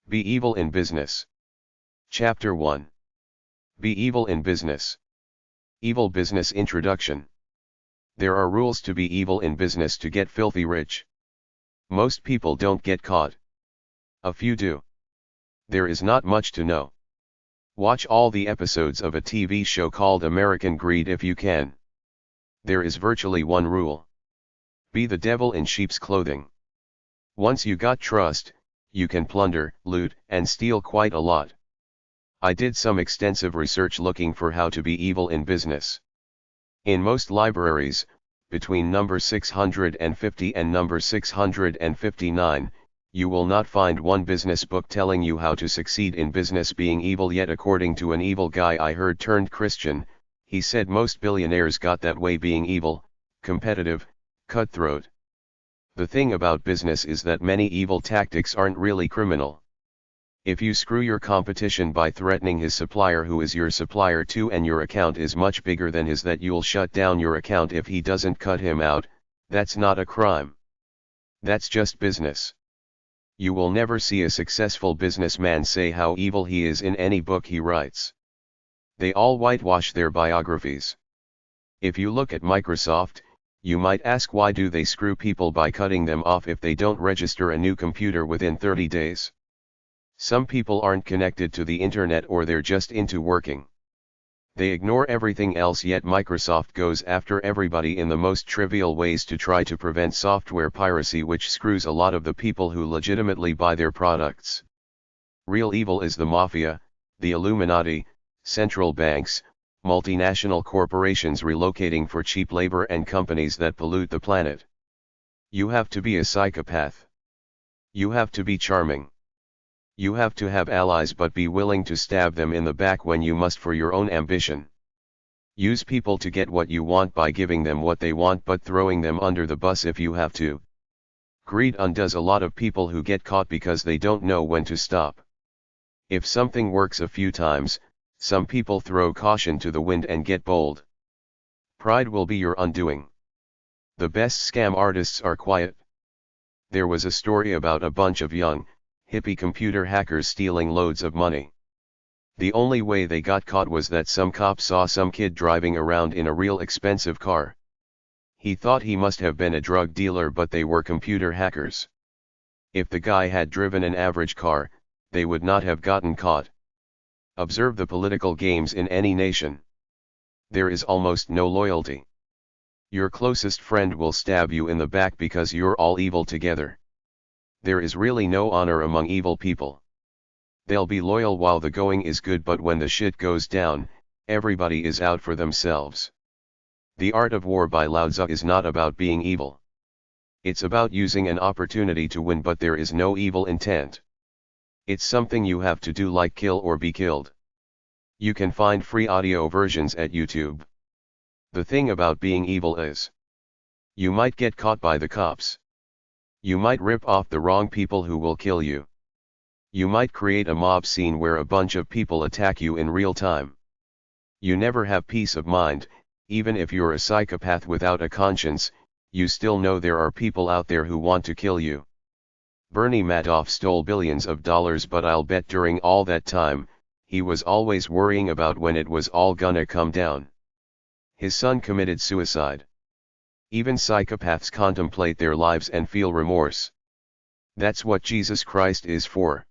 Be evil in business. Chapter 1. Be evil in business. Evil business introduction. There are rules to be evil in business to get filthy rich. Most people don't get caught. A few do. There is not much to know. Watch all the episodes of a TV show called American Greed if you can. There is virtually one rule. Be the devil in sheep's clothing. Once you got trust, you can plunder, loot, and steal quite a lot. I did some extensive research looking for how to be evil in business. In most libraries, between number 650 and number 659, you will not find one business book telling you how to succeed in business being evil. Yet according to an evil guy I heard turned Christian, he said most billionaires got that way, being evil, competitive, cutthroat. The thing about business is that many evil tactics aren't really criminal. If you screw your competition by threatening his supplier who is your supplier too, and your account is much bigger than his, that you'll shut down your account if he doesn't cut him out, that's not a crime. That's just business. You will never see a successful businessman say how evil he is in any book he writes. They all whitewash their biographies. If you look at Microsoft, you might ask, why do they screw people by cutting them off if they don't register a new computer within 30 days? Some people aren't connected to the internet, or they're just into working. They ignore everything else, yet Microsoft goes after everybody in the most trivial ways to try to prevent software piracy, which screws a lot of the people who legitimately buy their products. Real evil is the mafia, the Illuminati, central banks, multinational corporations relocating for cheap labor, and companies that pollute the planet. You have to be a psychopath. You have to be charming. You have to have allies, but be willing to stab them in the back when you must for your own ambition. Use people to get what you want by giving them what they want, but throwing them under the bus if you have to. Greed undoes a lot of people who get caught because they don't know when to stop. If something works a few times, some people throw caution to the wind and get bold. Pride will be your undoing. The best scam artists are quiet. There was a story about a bunch of young, hippie computer hackers stealing loads of money. The only way they got caught was that some cop saw some kid driving around in a real expensive car. He thought he must have been a drug dealer, but they were computer hackers. If the guy had driven an average car, they would not have gotten caught. Observe the political games in any nation. There is almost no loyalty. Your closest friend will stab you in the back because you're all evil together. There is really no honor among evil people. They'll be loyal while the going is good, but when the shit goes down, everybody is out for themselves. The Art of War by Lao Tzu is not about being evil. It's about using an opportunity to win, but there is no evil intent. It's something you have to do, like kill or be killed. You can find free audio versions at YouTube. The thing about being evil is, you might get caught by the cops. You might rip off the wrong people who will kill you. You might create a mob scene where a bunch of people attack you in real time. You never have peace of mind. Even if you're a psychopath without a conscience, you still know there are people out there who want to kill you. Bernie Madoff stole billions of dollars, but I'll bet during all that time, he was always worrying about when it was all gonna come down. His son committed suicide. Even psychopaths contemplate their lives and feel remorse. That's what Jesus Christ is for.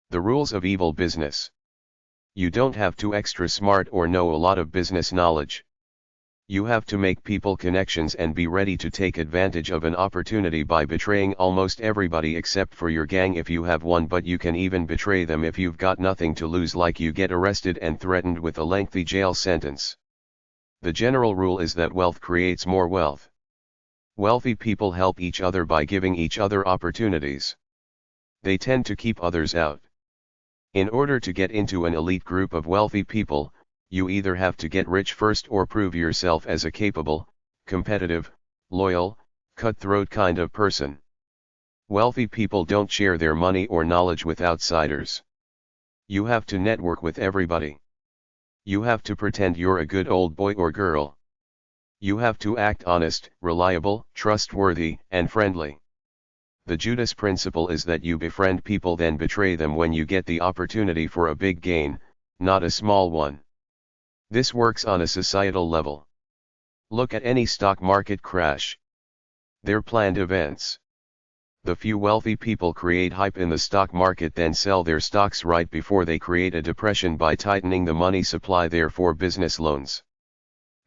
The rules of evil business. You don't have to extra smart or know a lot of business knowledge. You have to make people connections and be ready to take advantage of an opportunity by betraying almost everybody except for your gang if you have one, but you can even betray them if you've got nothing to lose, like you get arrested and threatened with a lengthy jail sentence. The general rule is that wealth creates more wealth. Wealthy people help each other by giving each other opportunities. They tend to keep others out. In order to get into an elite group of wealthy people, you either have to get rich first or prove yourself as a capable, competitive, loyal, cutthroat kind of person. Wealthy people don't share their money or knowledge with outsiders. You have to network with everybody. You have to pretend you're a good old boy or girl. You have to act honest, reliable, trustworthy, and friendly. The Judas principle is that you befriend people then betray them when you get the opportunity for a big gain, not a small one. This works on a societal level. Look at any stock market crash. They're planned events. The few wealthy people create hype in the stock market, then sell their stocks right before they create a depression by tightening the money supply there for business loans.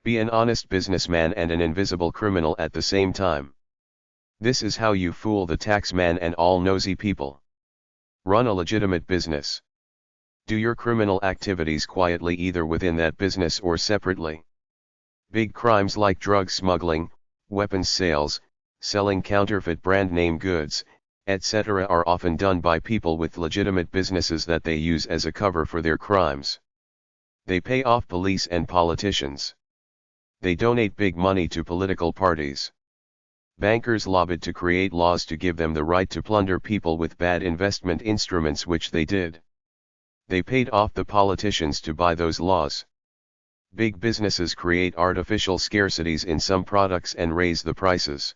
Be an honest businessman and an invisible criminal at the same time. This is how you fool the taxman and all nosy people. Run a legitimate business. Do your criminal activities quietly either within that business or separately. Big crimes like drug smuggling, weapons sales, selling counterfeit brand name goods, etc. are often done by people with legitimate businesses that they use as a cover for their crimes. They pay off police and politicians. They donate big money to political parties. Bankers lobbied to create laws to give them the right to plunder people with bad investment instruments, which they did. They paid off the politicians to buy those laws. Big businesses create artificial scarcities in some products and raise the prices.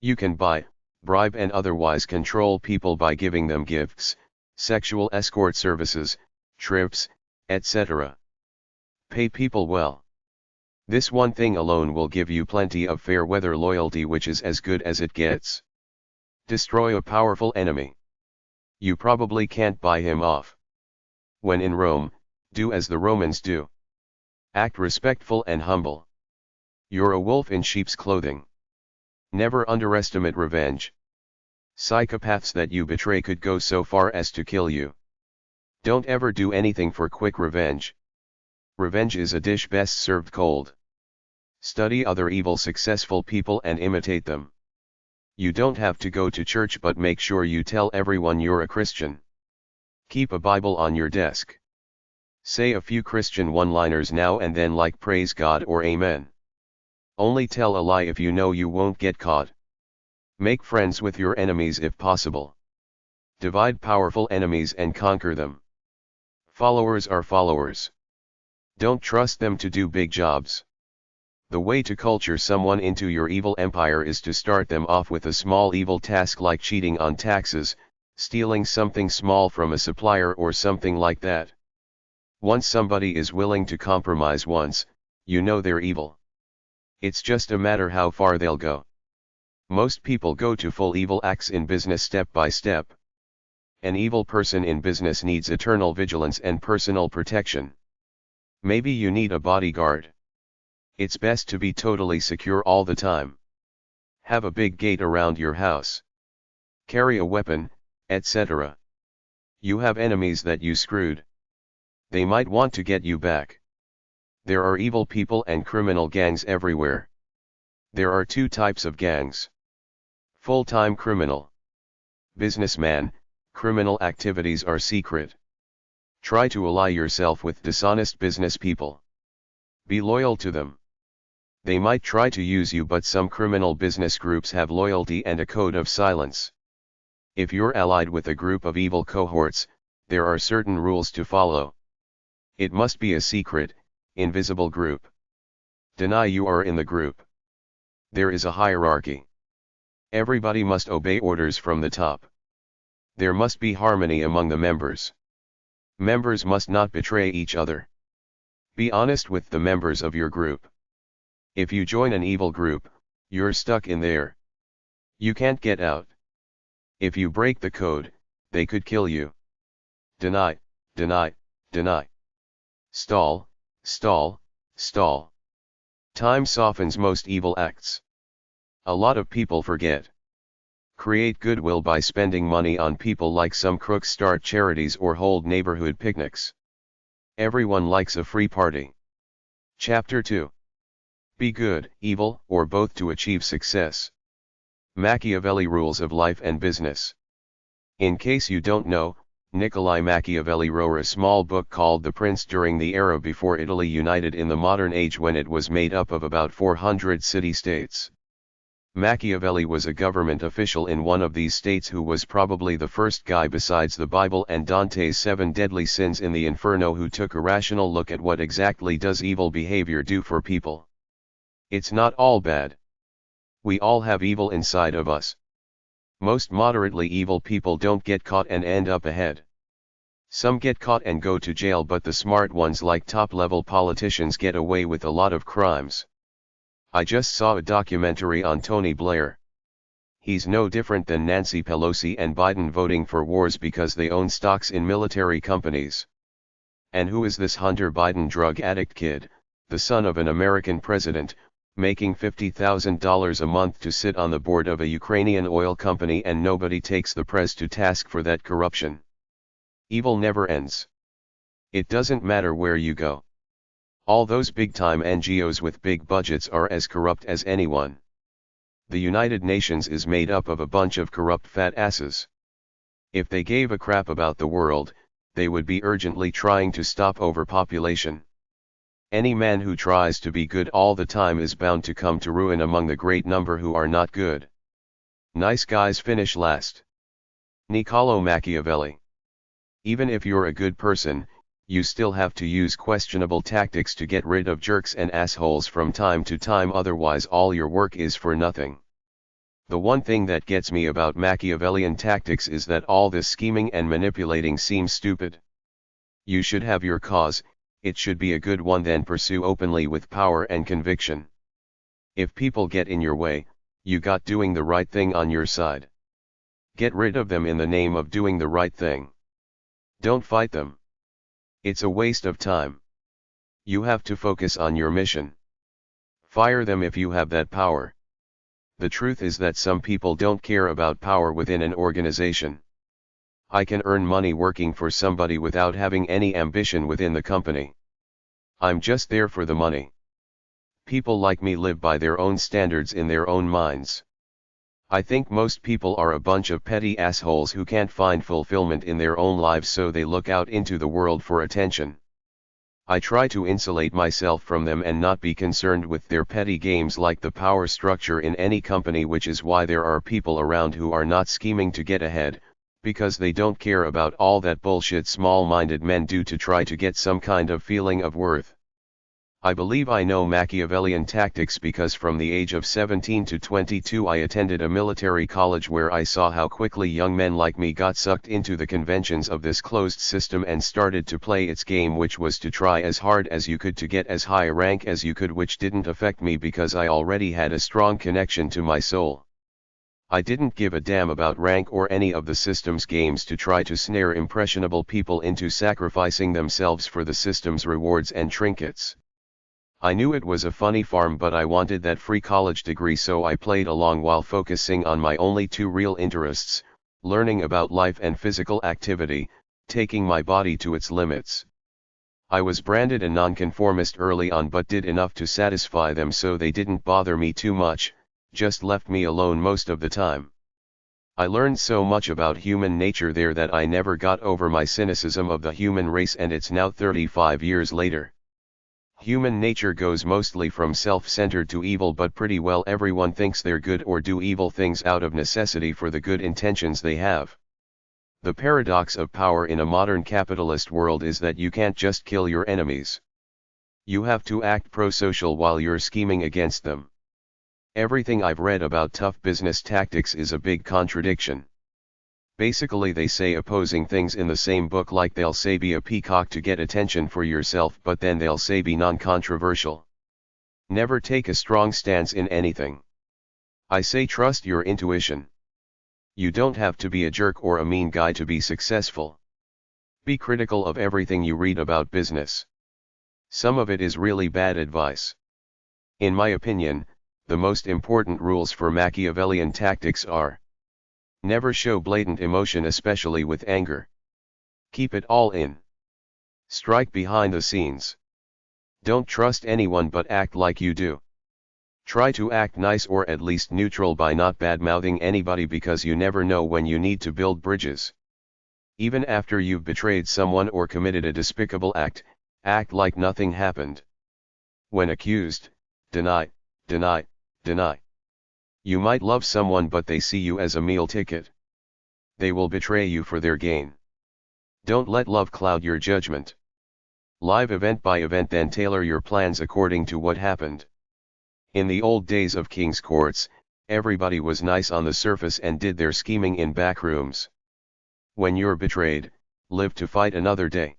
You can buy, bribe and otherwise control people by giving them gifts, sexual escort services, trips, etc. Pay people well. This one thing alone will give you plenty of fair weather loyalty, which is as good as it gets. Destroy a powerful enemy. You probably can't buy him off. When in Rome, do as the Romans do. Act respectful and humble. You're a wolf in sheep's clothing. Never underestimate revenge. Psychopaths that you betray could go so far as to kill you. Don't ever do anything for quick revenge. Revenge is a dish best served cold. Study other evil successful people and imitate them. You don't have to go to church, but make sure you tell everyone you're a Christian. Keep a Bible on your desk. Say a few Christian one-liners now and then, like praise God or amen. Only tell a lie if you know you won't get caught. Make friends with your enemies if possible. Divide powerful enemies and conquer them. Followers are followers. Don't trust them to do big jobs. The way to culture someone into your evil empire is to start them off with a small evil task like cheating on taxes, stealing something small from a supplier or something like that. Once somebody is willing to compromise once, you know they're evil. It's just a matter how far they'll go. Most people go to full evil acts in business step by step. An evil person in business needs eternal vigilance and personal protection. Maybe you need a bodyguard. It's best to be totally secure all the time. Have a big gate around your house. Carry a weapon, etc. You have enemies that you screwed. They might want to get you back. There are evil people and criminal gangs everywhere. There are two types of gangs. Full-time criminal. Businessman, criminal activities are secret. Try to ally yourself with dishonest business people. Be loyal to them. They might try to use you, but some criminal business groups have loyalty and a code of silence. If you're allied with a group of evil cohorts, there are certain rules to follow. It must be a secret, invisible group. Deny you are in the group. There is a hierarchy. Everybody must obey orders from the top. There must be harmony among the members. Members must not betray each other. Be honest with the members of your group. If you join an evil group, you're stuck in there. You can't get out. If you break the code, they could kill you. Deny, deny, deny. Stall, stall, stall. Time softens most evil acts. A lot of people forget. Create goodwill by spending money on people, like some crooks start charities or hold neighborhood picnics. Everyone likes a free party. Chapter 2. Be good, evil, or both to achieve success. Machiavelli Rules of Life and Business. In case you don't know, Niccolo Machiavelli wrote a small book called The Prince during the era before Italy united in the modern age, when it was made up of about 400 city-states. Machiavelli was a government official in one of these states who was probably the first guy besides the Bible and Dante's 7 deadly sins in the Inferno who took a rational look at what exactly does evil behavior do for people. It's not all bad. We all have evil inside of us. Most moderately evil people don't get caught and end up ahead. Some get caught and go to jail, but the smart ones like top-level politicians get away with a lot of crimes. I just saw a documentary on Tony Blair. He's no different than Nancy Pelosi and Biden voting for wars because they own stocks in military companies. And who is this Hunter Biden drug addict kid, the son of an American president, making $50,000 a month to sit on the board of a Ukrainian oil company, and nobody takes the press to task for that corruption? Evil never ends. It doesn't matter where you go. All those big-time NGOs with big budgets are as corrupt as anyone. The United Nations is made up of a bunch of corrupt fat asses. If they gave a crap about the world, they would be urgently trying to stop overpopulation. Any man who tries to be good all the time is bound to come to ruin among the great number who are not good. Nice guys finish last. Niccolo Machiavelli. Even if you're a good person, you still have to use questionable tactics to get rid of jerks and assholes from time to time, otherwise all your work is for nothing. The one thing that gets me about Machiavellian tactics is that all this scheming and manipulating seems stupid. You should have your cause, it should be a good one, then pursue openly with power and conviction. If people get in your way, you got doing the right thing on your side. Get rid of them in the name of doing the right thing. Don't fight them. It's a waste of time. You have to focus on your mission. Fire them if you have that power. The truth is that some people don't care about power within an organization. I can earn money working for somebody without having any ambition within the company. I'm just there for the money. People like me live by their own standards in their own minds. I think most people are a bunch of petty assholes who can't find fulfillment in their own lives, so they look out into the world for attention. I try to insulate myself from them and not be concerned with their petty games like the power structure in any company, which is why there are people around who are not scheming to get ahead, because they don't care about all that bullshit small-minded men do to try to get some kind of feeling of worth. I believe I know Machiavellian tactics because from the age of 17 to 22 I attended a military college where I saw how quickly young men like me got sucked into the conventions of this closed system and started to play its game, which was to try as hard as you could to get as high a rank as you could, which didn't affect me because I already had a strong connection to my soul. I didn't give a damn about rank or any of the system's games to try to snare impressionable people into sacrificing themselves for the system's rewards and trinkets. I knew it was a funny farm, but I wanted that free college degree, so I played along while focusing on my only two real interests, learning about life and physical activity, taking my body to its limits. I was branded a nonconformist early on, but did enough to satisfy them so they didn't bother me too much, just left me alone most of the time. I learned so much about human nature there that I never got over my cynicism of the human race, and it's now 35 years later. Human nature goes mostly from self-centered to evil, but pretty well everyone thinks they're good or do evil things out of necessity for the good intentions they have. The paradox of power in a modern capitalist world is that you can't just kill your enemies. You have to act pro-social while you're scheming against them. Everything I've read about tough business tactics is a big contradiction. Basically they say opposing things in the same book, like they'll say be a peacock to get attention for yourself, but then they'll say be non-controversial. Never take a strong stance in anything. I say trust your intuition. You don't have to be a jerk or a mean guy to be successful. Be critical of everything you read about business. Some of it is really bad advice. In my opinion, the most important rules for Machiavellian tactics are: never show blatant emotion, especially with anger. Keep it all in. Strike behind the scenes. Don't trust anyone but act like you do. Try to act nice or at least neutral by not bad-mouthing anybody, because you never know when you need to build bridges. Even after you've betrayed someone or committed a despicable act, act like nothing happened. When accused, deny, deny, deny. You might love someone, but they see you as a meal ticket. They will betray you for their gain. Don't let love cloud your judgment. Live event by event, then tailor your plans according to what happened. In the old days of king's courts, Everybody was nice on the surface and did their scheming in back rooms. When you're betrayed, live to fight another day.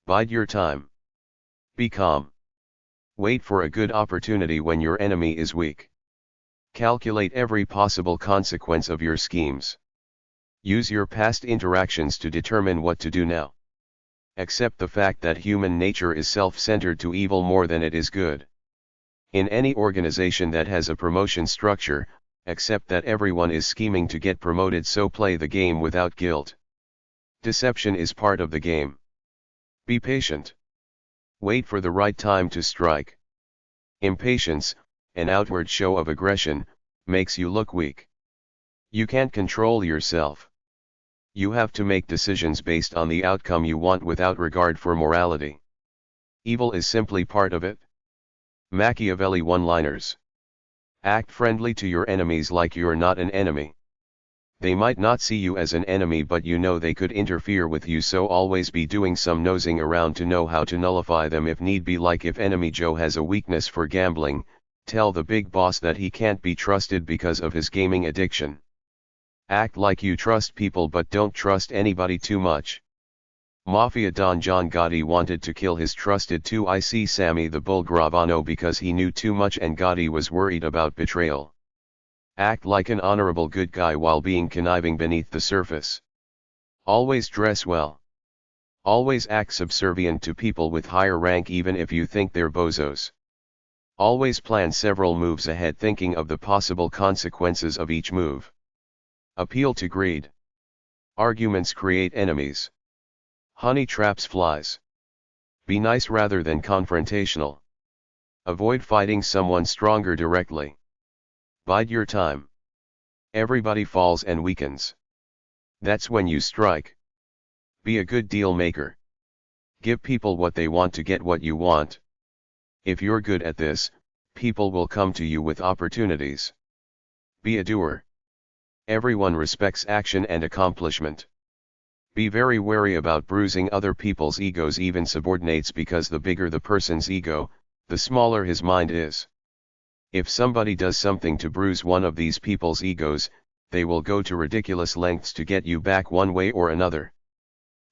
Bide your time. Be calm. Wait for a good opportunity when your enemy is weak. Calculate every possible consequence of your schemes. Use your past interactions to determine what to do now. Accept the fact that human nature is self-centered to evil more than it is good. In any organization that has a promotion structure, accept that everyone is scheming to get promoted, so play the game without guilt. Deception is part of the game. Be patient. Wait for the right time to strike. Impatience, an outward show of aggression, makes you look weak. You can't control yourself. You have to make decisions based on the outcome you want without regard for morality. Evil is simply part of it. Machiavelli one-liners. Act friendly to your enemies like you're not an enemy. They might not see you as an enemy, but you know they could interfere with you, so always be doing some nosing around to know how to nullify them if need be. Like if enemy Joe has a weakness for gambling, tell the big boss that he can't be trusted because of his gaming addiction. Act like you trust people but don't trust anybody too much. Mafia Don John Gotti wanted to kill his trusted 2IC Sammy the Bull Gravano because he knew too much and Gotti was worried about betrayal. Act like an honorable good guy while being conniving beneath the surface. Always dress well. Always act subservient to people with higher rank even if you think they're bozos. Always plan several moves ahead, thinking of the possible consequences of each move. Appeal to greed. Arguments create enemies. Honey traps flies. Be nice rather than confrontational. Avoid fighting someone stronger directly. Bide your time. Everybody falls and weakens. That's when you strike. Be a good deal maker. Give people what they want to get what you want. If you're good at this, people will come to you with opportunities. Be a doer. Everyone respects action and accomplishment. Be very wary about bruising other people's egos, even subordinates, because the bigger the person's ego, the smaller his mind is. If somebody does something to bruise one of these people's egos, they will go to ridiculous lengths to get you back one way or another.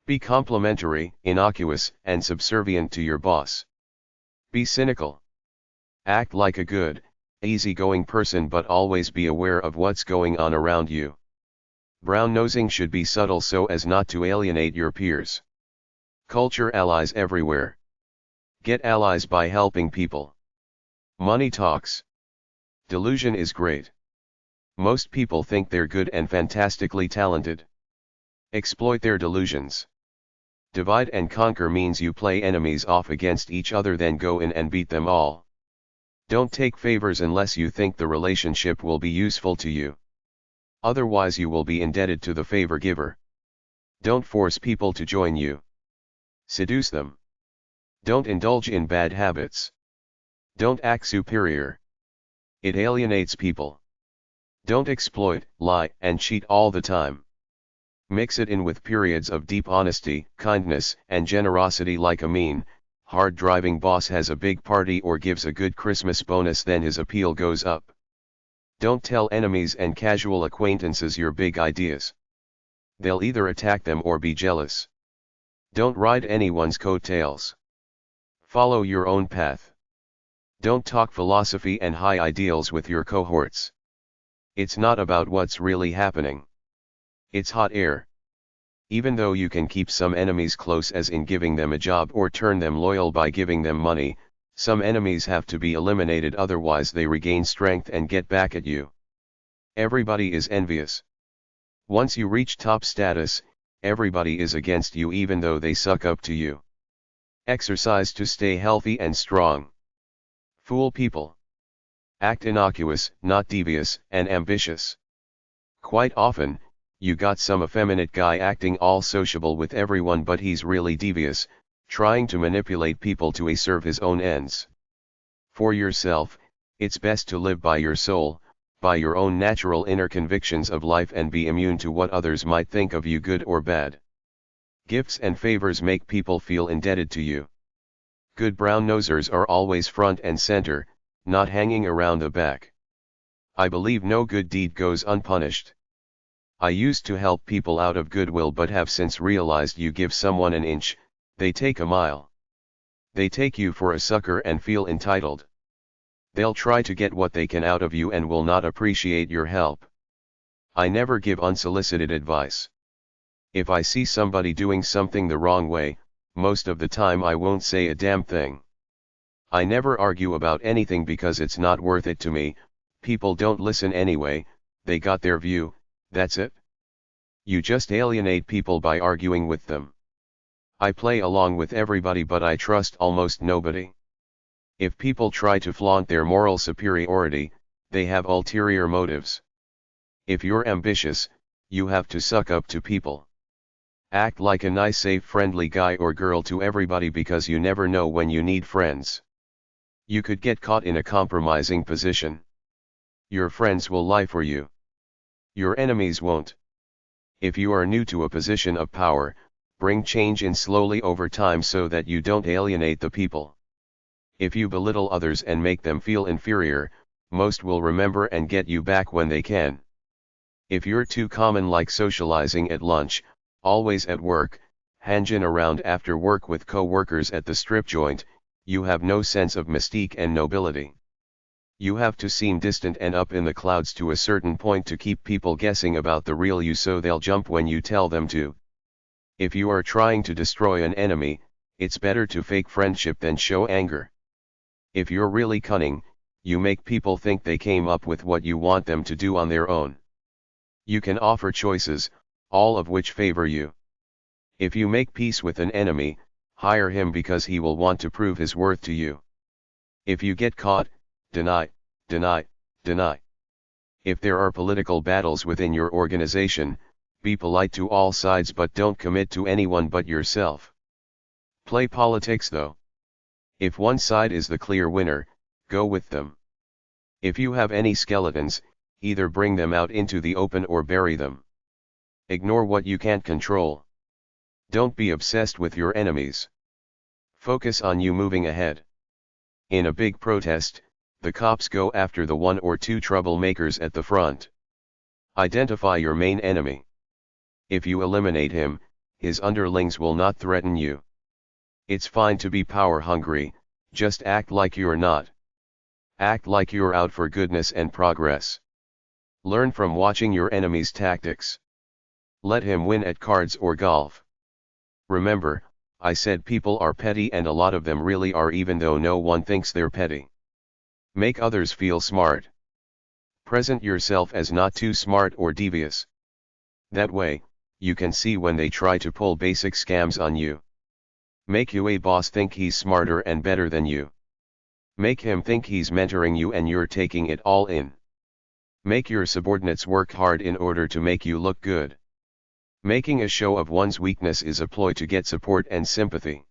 Be complimentary, innocuous, and subservient to your boss. Be cynical. Act like a good, easygoing person, but always be aware of what's going on around you. Brown-nosing should be subtle so as not to alienate your peers. Culture allies everywhere. Get allies by helping people. Money talks. Delusion is great. Most people think they're good and fantastically talented. Exploit their delusions. Divide and conquer means you play enemies off against each other, then go in and beat them all. Don't take favors unless you think the relationship will be useful to you. Otherwise you will be indebted to the favor giver. Don't force people to join you. Seduce them. Don't indulge in bad habits. Don't act superior. It alienates people. Don't exploit, lie, and cheat all the time. Mix it in with periods of deep honesty, kindness, and generosity. Like a mean, hard-driving boss has a big party or gives a good Christmas bonus, then his appeal goes up. Don't tell enemies and casual acquaintances your big ideas. They'll either attack them or be jealous. Don't ride anyone's coattails. Follow your own path. Don't talk philosophy and high ideals with your cohorts. It's not about what's really happening. It's hot air. Even though you can keep some enemies close, as in giving them a job or turn them loyal by giving them money, some enemies have to be eliminated, otherwise they regain strength and get back at you. Everybody is envious. Once you reach top status, everybody is against you even though they suck up to you. Exercise to stay healthy and strong. Fool people. Act innocuous, not devious, and ambitious. Quite often, you got some effeminate guy acting all sociable with everyone, but he's really devious, trying to manipulate people to serve his own ends. For yourself, it's best to live by your soul, by your own natural inner convictions of life, and be immune to what others might think of you, good or bad. Gifts and favors make people feel indebted to you. Good brown-nosers are always front and center, not hanging around the back. I believe no good deed goes unpunished. I used to help people out of goodwill but have since realized you give someone an inch, they take a mile. They take you for a sucker and feel entitled. They'll try to get what they can out of you and will not appreciate your help. I never give unsolicited advice. If I see somebody doing something the wrong way, most of the time I won't say a damn thing. I never argue about anything because it's not worth it to me. People don't listen anyway, they got their view, that's it. You just alienate people by arguing with them. I play along with everybody but I trust almost nobody. If people try to flaunt their moral superiority, they have ulterior motives. If you're ambitious, you have to suck up to people. Act like a nice safe friendly guy or girl to everybody because you never know when you need friends. You could get caught in a compromising position. Your friends will lie for you. Your enemies won't. If you are new to a position of power, bring change in slowly over time so that you don't alienate the people. If you belittle others and make them feel inferior, most will remember and get you back when they can. If you're too common like socializing at lunch, always at work, hanging around after work with co-workers at the strip joint, you have no sense of mystique and nobility. You have to seem distant and up in the clouds to a certain point to keep people guessing about the real you so they'll jump when you tell them to. If you are trying to destroy an enemy, it's better to fake friendship than show anger. If you're really cunning, you make people think they came up with what you want them to do on their own. You can offer choices, all of which favor you. If you make peace with an enemy, hire him because he will want to prove his worth to you. If you get caught, deny, deny, deny. If there are political battles within your organization, be polite to all sides but don't commit to anyone but yourself. Play politics though. If one side is the clear winner, go with them. If you have any skeletons, either bring them out into the open or bury them. Ignore what you can't control. Don't be obsessed with your enemies. Focus on you moving ahead. In a big protest, the cops go after the one or two troublemakers at the front. Identify your main enemy. If you eliminate him, his underlings will not threaten you. It's fine to be power hungry, just act like you're not. Act like you're out for goodness and progress. Learn from watching your enemy's tactics. Let him win at cards or golf. Remember, I said people are petty and a lot of them really are even though no one thinks they're petty. Make others feel smart. Present yourself as not too smart or devious. That way, you can see when they try to pull basic scams on you. Make your boss think he's smarter and better than you. Make him think he's mentoring you and you're taking it all in. Make your subordinates work hard in order to make you look good. Making a show of one's weakness is a ploy to get support and sympathy.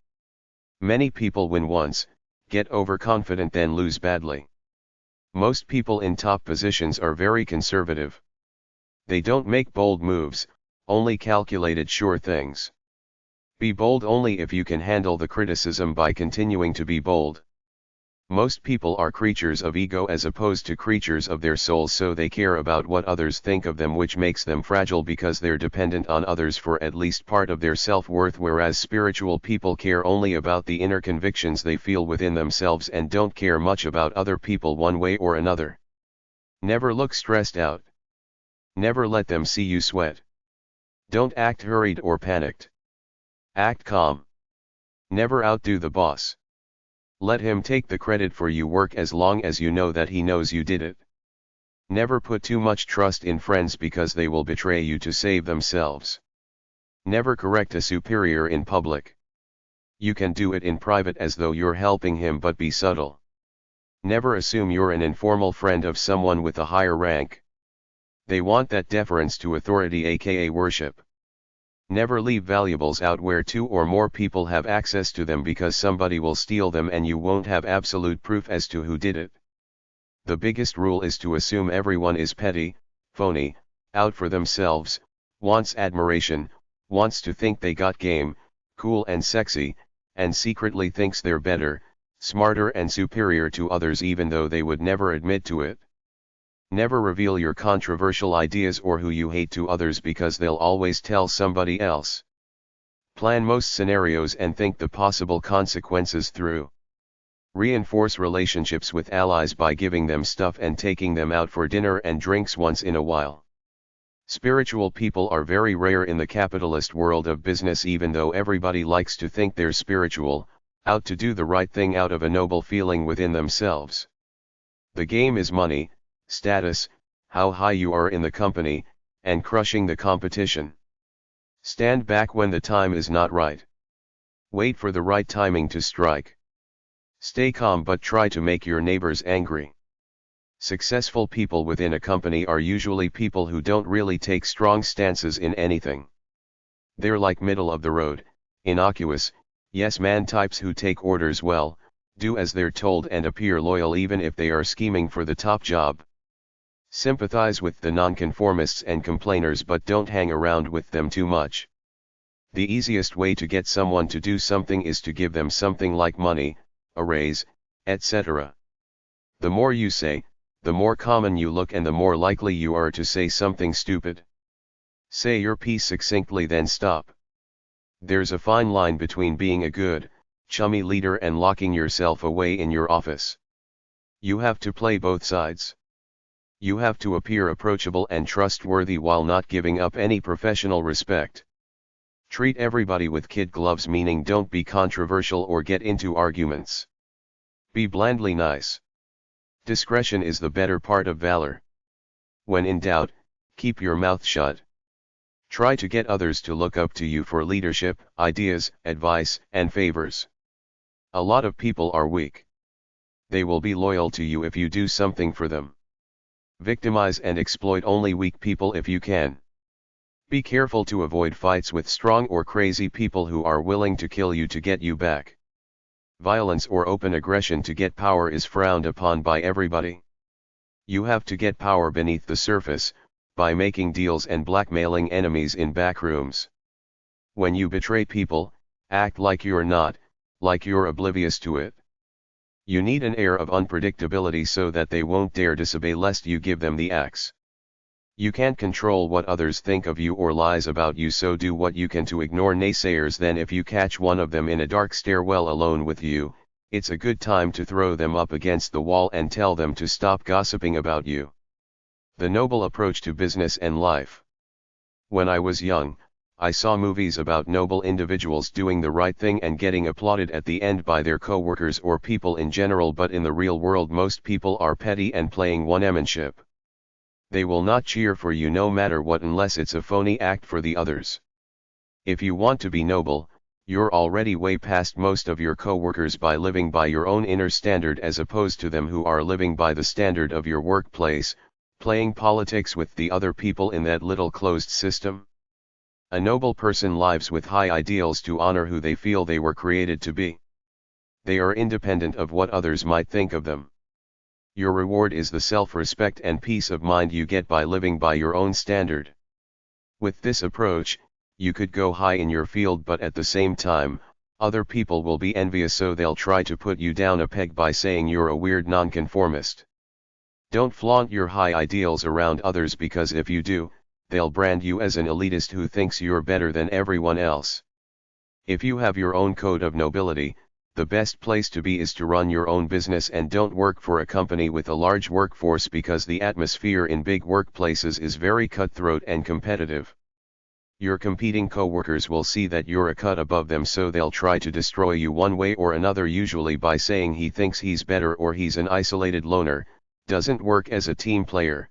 Many people win once, get overconfident then lose badly. Most people in top positions are very conservative. They don't make bold moves, only calculated sure things. Be bold only if you can handle the criticism by continuing to be bold. Most people are creatures of ego as opposed to creatures of their souls, so they care about what others think of them, which makes them fragile because they're dependent on others for at least part of their self-worth, whereas spiritual people care only about the inner convictions they feel within themselves and don't care much about other people one way or another. Never look stressed out. Never let them see you sweat. Don't act hurried or panicked. Act calm. Never outdo the boss. Let him take the credit for your work as long as you know that he knows you did it. Never put too much trust in friends because they will betray you to save themselves. Never correct a superior in public. You can do it in private as though you're helping him, but be subtle. Never assume you're an informal friend of someone with a higher rank. They want that deference to authority, aka worship. Never leave valuables out where two or more people have access to them because somebody will steal them and you won't have absolute proof as to who did it. The biggest rule is to assume everyone is petty, phony, out for themselves, wants admiration, wants to think they got game, cool and sexy, and secretly thinks they're better, smarter and superior to others even though they would never admit to it. Never reveal your controversial ideas or who you hate to others because they'll always tell somebody else. Plan most scenarios and think the possible consequences through. Reinforce relationships with allies by giving them stuff and taking them out for dinner and drinks once in a while. Spiritual people are very rare in the capitalist world of business, even though everybody likes to think they're spiritual, out to do the right thing out of a noble feeling within themselves. The game is money, status, how high you are in the company, and crushing the competition. Stand back when the time is not right. Wait for the right timing to strike. Stay calm but try to make your neighbors angry. Successful people within a company are usually people who don't really take strong stances in anything. They're like middle of the road, innocuous, yes man types who take orders well, do as they're told and appear loyal even if they are scheming for the top job. Sympathize with the nonconformists and complainers but don't hang around with them too much. The easiest way to get someone to do something is to give them something like money, a raise, etc. The more you say, the more common you look and the more likely you are to say something stupid. Say your piece succinctly then stop. There's a fine line between being a good, chummy leader and locking yourself away in your office. You have to play both sides. You have to appear approachable and trustworthy while not giving up any professional respect. Treat everybody with kid gloves, meaning don't be controversial or get into arguments. Be blandly nice. Discretion is the better part of valor. When in doubt, keep your mouth shut. Try to get others to look up to you for leadership, ideas, advice, and favors. A lot of people are weak. They will be loyal to you if you do something for them. Victimize and exploit only weak people if you can. Be careful to avoid fights with strong or crazy people who are willing to kill you to get you back. Violence or open aggression to get power is frowned upon by everybody. You have to get power beneath the surface, by making deals and blackmailing enemies in backrooms. When you betray people, act like you're not, like you're oblivious to it. You need an air of unpredictability so that they won't dare disobey lest you give them the axe. You can't control what others think of you or lies about you, so do what you can to ignore naysayers. Then if you catch one of them in a dark stairwell alone with you, it's a good time to throw them up against the wall and tell them to stop gossiping about you. The noble approach to business and life. When I was young, I saw movies about noble individuals doing the right thing and getting applauded at the end by their co-workers or people in general, but in the real world most people are petty and playing one-upmanship. They will not cheer for you no matter what unless it's a phony act for the others. If you want to be noble, you're already way past most of your co-workers by living by your own inner standard as opposed to them who are living by the standard of your workplace, playing politics with the other people in that little closed system. A noble person lives with high ideals to honor who they feel they were created to be. They are independent of what others might think of them. Your reward is the self-respect and peace of mind you get by living by your own standard. With this approach, you could go high in your field, but at the same time, other people will be envious, so they'll try to put you down a peg by saying you're a weird nonconformist. Don't flaunt your high ideals around others, because if you do, they'll brand you as an elitist who thinks you're better than everyone else. If you have your own code of nobility, the best place to be is to run your own business and don't work for a company with a large workforce, because the atmosphere in big workplaces is very cutthroat and competitive. Your competing co-workers will see that you're a cut above them, so they'll try to destroy you one way or another, usually by saying he thinks he's better or he's an isolated loner, doesn't work as a team player.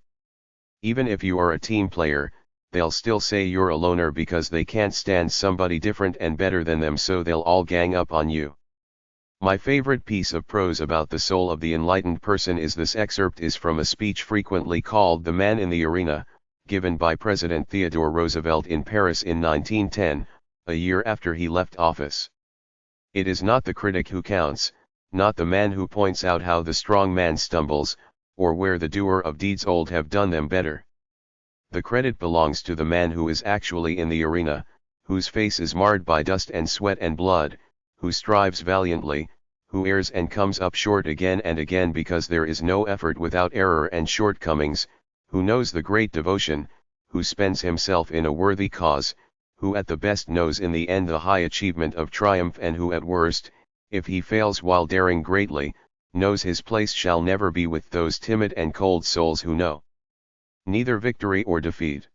Even if you are a team player, they'll still say you're a loner because they can't stand somebody different and better than them, so they'll all gang up on you. My favorite piece of prose about the soul of the enlightened person is this excerpt is from a speech frequently called The Man in the Arena, given by President Theodore Roosevelt in Paris in 1910, a year after he left office. It is not the critic who counts, not the man who points out how the strong man stumbles, or where the doer of deeds old have done them better. The credit belongs to the man who is actually in the arena, whose face is marred by dust and sweat and blood, who strives valiantly, who errs and comes up short again and again because there is no effort without error and shortcomings, who knows the great devotion, who spends himself in a worthy cause, who at the best knows in the end the high achievement of triumph, and who at worst, if he fails while daring greatly, knows his place shall never be with those timid and cold souls who know neither victory or defeat.